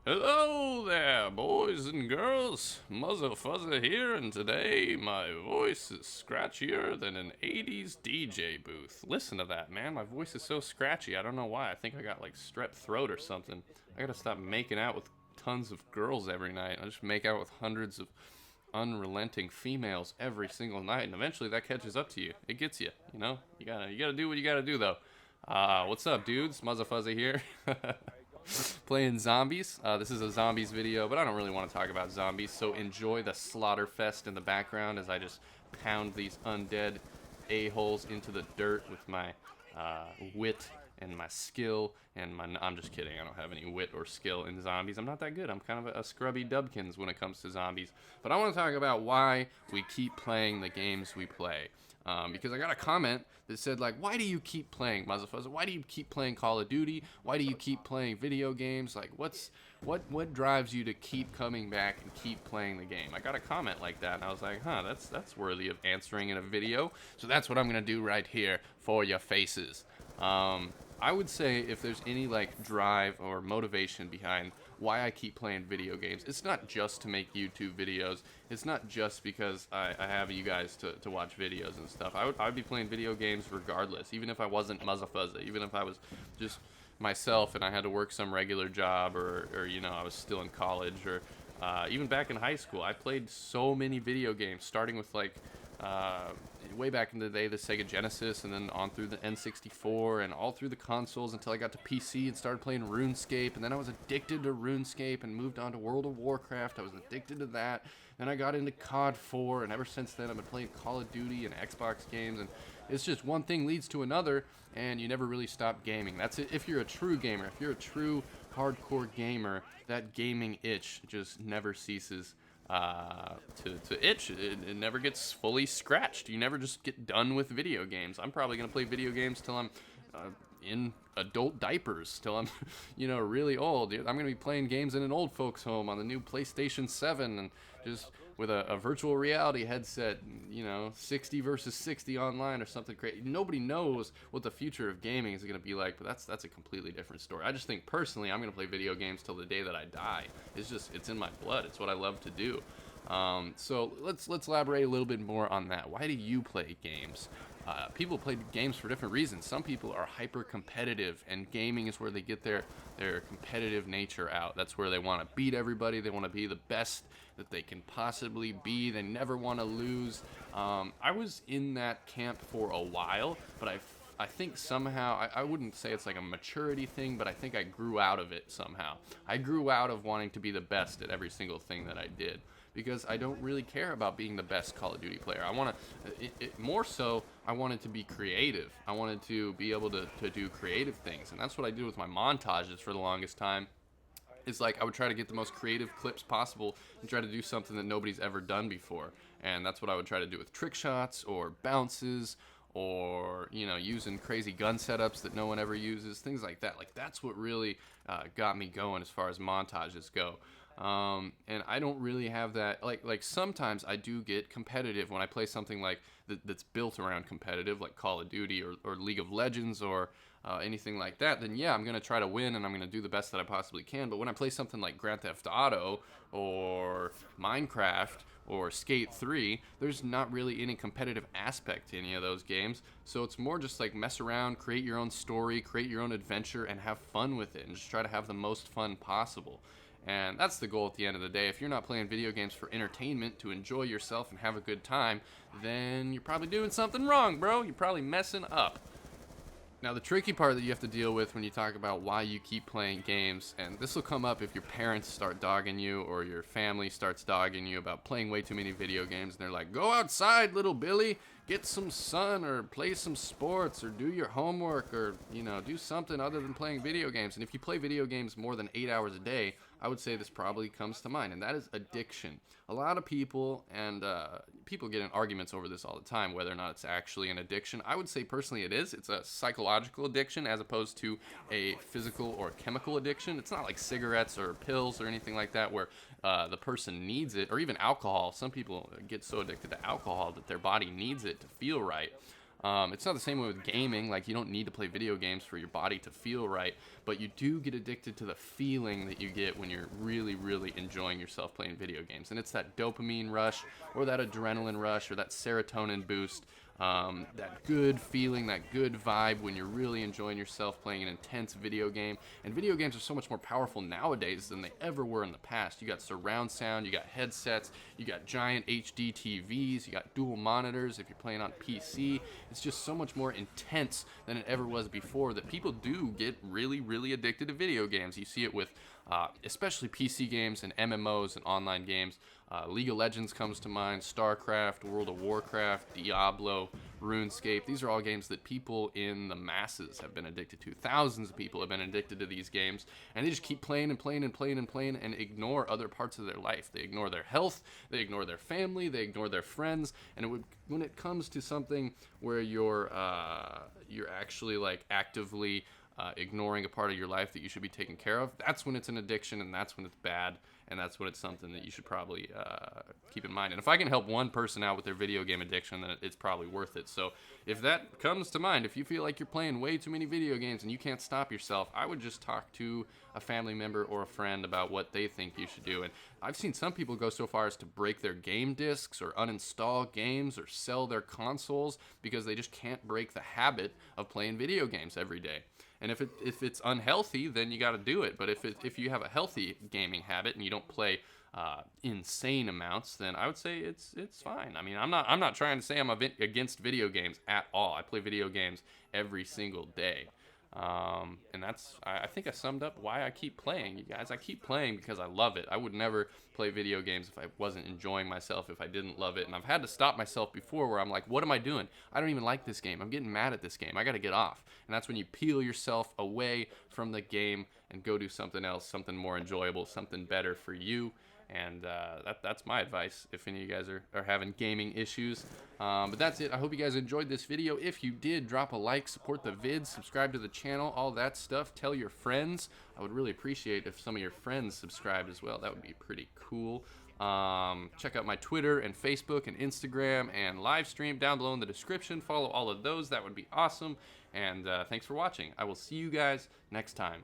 Hello there, boys and girls. Muzzafuzza here, and today my voice is scratchier than an 80s DJ booth. Listen to that, man. My voice is so scratchy. I don't know why. I think I got like strep throat or something. I gotta stop making out with tons of girls every night. I just make out with hundreds of unrelenting females every single night, and eventually that catches up to you. It gets you, you know? You gotta do what you gotta do, though. What's up, dudes? Muzzafuzza here. Playing zombies. This is a zombies video, but I don't really want to talk about zombies, so enjoy the slaughter fest in the background as I just pound these undead a-holes into the dirt with my wit and my skill and my... I'm just kidding. I don't have any wit or skill in zombies. I'm not that good. I'm kind of a scrubby dubkins when it comes to zombies. But I want to talk about why we keep playing the games we play. Because I got a comment that said, like, why do you keep playing Muzzafuzza? Why do you keep playing Call of Duty? Why do you keep playing video games? Like, what drives you to keep coming back and keep playing the game? I got a comment like that, and I was like, huh, that's worthy of answering in a video. So that's what I'm gonna do right here for your faces. I would say if there's any like drive or motivation behind why I keep playing video games, it's not just to make YouTube videos. It's not just because I have you guys to watch videos and stuff. I'd be playing video games regardless, even if I wasn't Muzzafuzza, even if I was just myself and I had to work some regular job or you know, I was still in college or even back in high school. I played so many video games, starting with like way back in the day, the Sega Genesis, and then on through the N64 and all through the consoles until I got to PC and started playing RuneScape, and then I was addicted to RuneScape and moved on to World of Warcraft. I was addicted to that. Then I got into COD 4, and ever since then I've been playing Call of Duty and Xbox games, and it's just one thing leads to another, and you never really stop gaming. That's it. If you're a true gamer, if you're a true hardcore gamer, that gaming itch just never ceases to itch. It never gets fully scratched. You never just get done with video games. I'm probably gonna play video games till I'm in adult diapers, till I'm you know, really old. I'm gonna be playing games in an old folks home on the new PlayStation 7 and just with a virtual reality headset, you know, 60 versus 60 online or something crazy. Nobody knows what the future of gaming is going to be like, but that's a completely different story. I just think personally I'm going to play video games till the day that I die. It's in my blood. It's what I love to do. So let's elaborate a little bit more on that. Why do you play games? People play games for different reasons. Some people are hyper competitive, and gaming is where they get their competitive nature out. That's where they want to beat everybody. They want to be the best that they can possibly be. They never want to lose. I was in that camp for a while, but I think somehow, I wouldn't say it's like a maturity thing, but I think I grew out of it somehow. I grew out of wanting to be the best at every single thing that I did, because I don't really care about being the best Call of Duty player. I want to, more so, I wanted to be creative. I wanted to be able to do creative things, and that's what I did with my montages for the longest time. It's like I would try to get the most creative clips possible and try to do something that nobody's ever done before. And that's what I would try to do with trick shots or bounces or, you know, using crazy gun setups that no one ever uses, things like that. Like, that's what really got me going as far as montages go. And I don't really have that, like sometimes I do get competitive when I play something like that's built around competitive, like Call of Duty or League of Legends or anything like that. Then yeah, I'm gonna try to win and I'm gonna do the best that I possibly can. But when I play something like Grand Theft Auto or Minecraft or Skate 3, there's not really any competitive aspect to any of those games. So it's more just like mess around, create your own story, create your own adventure, and have fun with it, and just try to have the most fun possible. And that's the goal at the end of the day. If you're not playing video games for entertainment, to enjoy yourself and have a good time, then you're probably doing something wrong, bro. You're probably messing up. Now, the tricky part that you have to deal with when you talk about why you keep playing games, and this will come up if your parents start dogging you or your family starts dogging you about playing way too many video games, and they're like, go outside, little Billy, get some sun or play some sports or do your homework or, you know, do something other than playing video games. And if you play video games more than 8 hours a day, I would say this probably comes to mind, and that is addiction. A lot of people, and people get in arguments over this all the time, whether or not it's actually an addiction. I would say personally it is. It's a psychological addiction as opposed to a physical or chemical addiction. It's not like cigarettes or pills or anything like that where the person needs it, or even alcohol. Some people get so addicted to alcohol that their body needs it to feel right. It's not the same way with gaming. Like, you don't need to play video games for your body to feel right, but you do get addicted to the feeling that you get when you're really, really enjoying yourself playing video games. And it's that dopamine rush or that adrenaline rush or that serotonin boost, that good feeling, that good vibe when you're really enjoying yourself playing an intense video game. And video games are so much more powerful nowadays than they ever were in the past. You got surround sound, you got headsets, you got giant HD TVs, you got dual monitors if you're playing on PC. It's just so much more intense than it ever was before that people do get really, really addicted to video games. You see it with especially PC games and MMOs and online games. League of Legends comes to mind, StarCraft, World of Warcraft, Diablo, RuneScape. These are all games that people in the masses have been addicted to. Thousands of people have been addicted to these games, and they just keep playing and playing and playing and playing and ignore other parts of their life. They ignore their health, they ignore their family, they ignore their friends, and when it comes to something where you're actually like actively ignoring a part of your life that you should be taking care of, that's when it's an addiction, and that's when it's bad, and that's when it's something that you should probably keep in mind. And if I can help one person out with their video game addiction, then it's probably worth it. So if that comes to mind, if you feel like you're playing way too many video games and you can't stop yourself, I would just talk to a family member or a friend about what they think you should do. And I've seen some people go so far as to break their game discs or uninstall games or sell their consoles because they just can't break the habit of playing video games every day. And if it's unhealthy, then you got to do it. But if you have a healthy gaming habit and you don't play insane amounts, then I would say it's fine. I mean, I'm not trying to say I'm against video games at all. I play video games every single day. And I think I summed up why I keep playing, you guys. I keep playing because I love it. I would never play video games if I wasn't enjoying myself, if I didn't love it. And I've had to stop myself before where I'm like, what am I doing? I don't even like this game. I'm getting mad at this game. I got to get off. And that's when you peel yourself away from the game and go do something else, something more enjoyable, something better for you. And that's my advice if any of you guys are having gaming issues. But that's it. I hope you guys enjoyed this video. If you did, drop a like, support the vids, subscribe to the channel, all that stuff. Tell your friends. I would really appreciate if some of your friends subscribed as well. That would be pretty cool. Check out my Twitter and Facebook and Instagram and live stream down below in the description. Follow all of those. That would be awesome. And thanks for watching. I will see you guys next time.